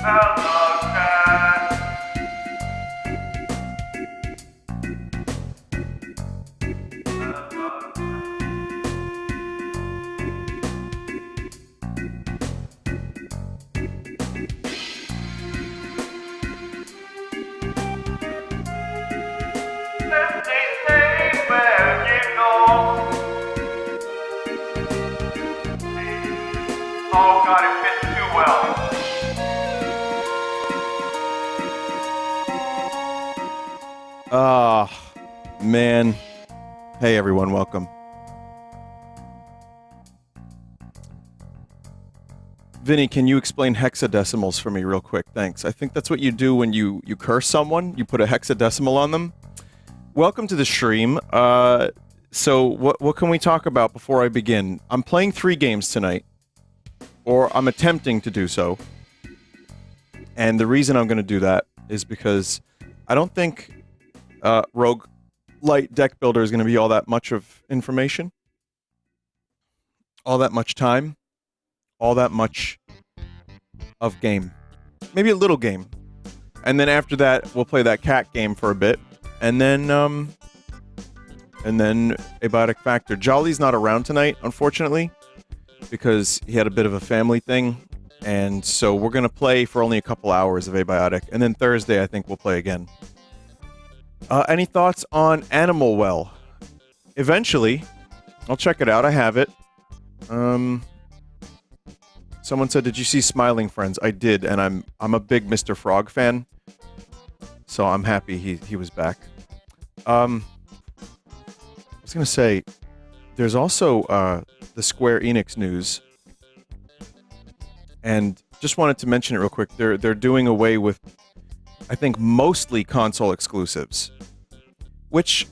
Hello, cat. Let me say where you go. Oh God, it fits too well. Ah, man. Hey everyone, welcome. Vinny, can you explain hexadecimals for me real quick? Thanks. I think that's what you do when you curse someone. You put a hexadecimal on them. Welcome to the stream. So what can we talk about before I begin? I'm playing 3 games tonight. Or I'm attempting to do so. And the reason I'm going to do that is because I don't think Rogue Light Deck Builder is going to be all that much of information. All that much time. All that much of game. Maybe a little game. And then after that, we'll play that cat game for a bit. And then Abiotic Factor. Jolly's not around tonight, unfortunately, because he had a bit of a family thing. And so we're going to play for only a couple hours of Abiotic. And then Thursday, I think we'll play again. Any thoughts on Animal Well? Eventually. I'll check it out. I have it. Someone said, did you see Smiling Friends? I did, and I'm a big Mr. Frog fan. So I'm happy he was back. I was going to say, there's also the Square Enix news. And just wanted to mention it real quick. They're doing away with, I think, mostly console exclusives. Which,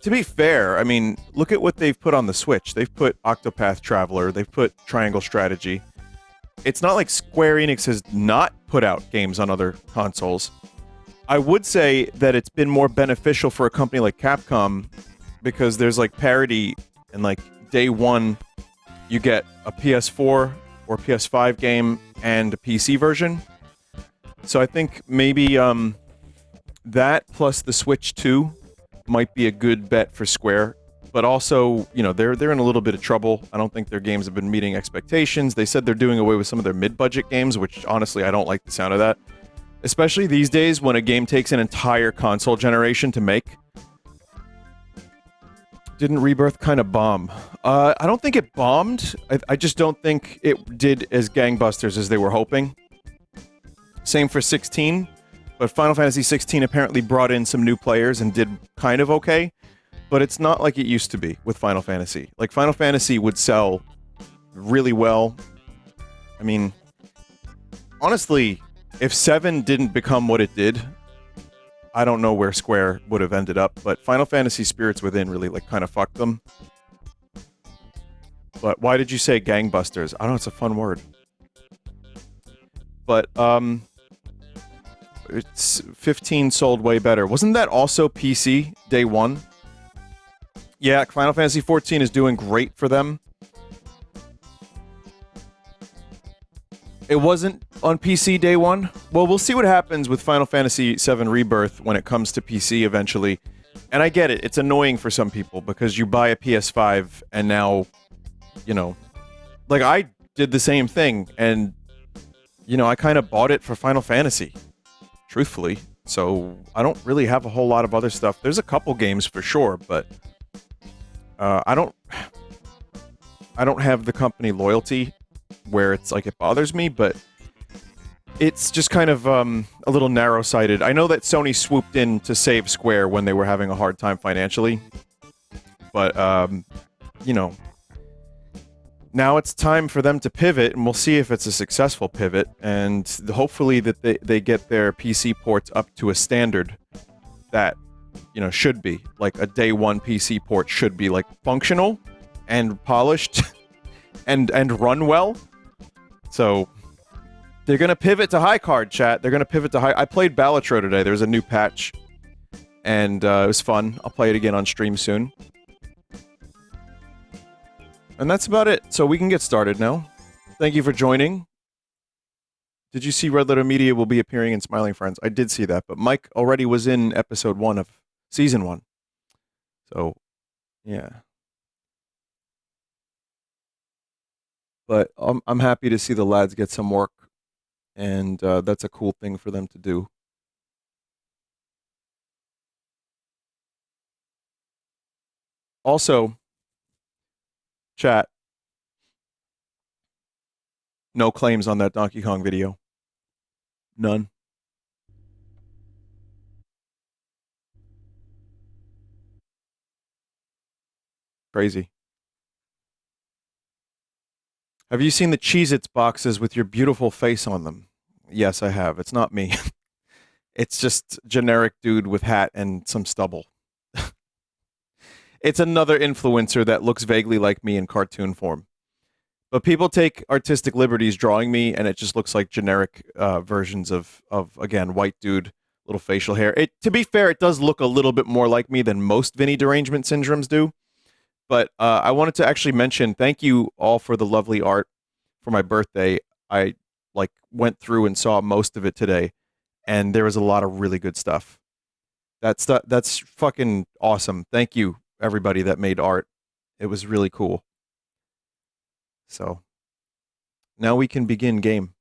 to be fair, I mean, look at what they've put on the Switch. They've put Octopath Traveler. They've put Triangle Strategy. It's not like Square Enix has not put out games on other consoles. I would say that it's been more beneficial for a company like Capcom because there's like parity and like day one you get a PS4 or PS5 game and a PC version. So I think maybe that plus the Switch 2 might be a good bet for Square. But also, you know, they're in a little bit of trouble. I don't think their games have been meeting expectations. They said they're doing away with some of their mid-budget games, which honestly I don't like the sound of that. Especially these days when a game takes an entire console generation to make. Didn't Rebirth kind of bomb? I don't think it bombed. I just don't think it did as gangbusters as they were hoping. Same for 16. But Final Fantasy 16 apparently brought in some new players and did kind of okay. But it's not like it used to be with Final Fantasy. Like, Final Fantasy would sell really well. I mean, honestly, if 7 didn't become what it did, I don't know where Square would have ended up. But Final Fantasy Spirits Within really, like, kind of fucked them. But why did you say gangbusters? I don't know, it's a fun word. But, it's 15 sold way better. Wasn't that also PC day one? Yeah, Final Fantasy 14 is doing great for them. It wasn't on PC day one? Well, we'll see what happens with Final Fantasy VII Rebirth when it comes to PC eventually. And I get it, it's annoying for some people because you buy a PS5 and now, you know, like I did the same thing and, you know, I kind of bought it for Final Fantasy, truthfully. So I don't really have a whole lot of other stuff. There's a couple games for sure, but I don't have the company loyalty where it's like it bothers me, but it's just kind of a little narrow-sighted. I know that Sony swooped in to save Square when they were having a hard time financially, but you know, now it's time for them to pivot, and we'll see if it's a successful pivot, and hopefully that they get their PC ports up to a standard that, you know, should be. Like, a day one PC port should be, like, functional and polished and run well. So, they're gonna pivot to high card, chat. They're gonna pivot to high... I played Balatro today. There was a new patch, and it was fun. I'll play it again on stream soon. And that's about it. So we can get started now. Thank you for joining. Did you see Red Letter Media will be appearing in Smiling Friends? I did see that, but Mike already was in episode 1 of season 1. So, yeah. But I'm happy to see the lads get some work, and that's a cool thing for them to do. Also, chat, no claims on that Donkey Kong video. None. Crazy. Have you seen the Cheez-Its boxes with your beautiful face on them? Yes, I have. It's not me. It's just generic dude with hat and some stubble. It's another influencer that looks vaguely like me in cartoon form. But people take artistic liberties drawing me, and it just looks like generic versions of again, white dude, little facial hair. To be fair, it does look a little bit more like me than most Vinny derangement syndromes do. But I wanted to actually mention, thank you all for the lovely art for my birthday. I like went through and saw most of it today, and there was a lot of really good stuff. That's fucking awesome. Thank you everybody that made art. It was really cool. So now we can begin game.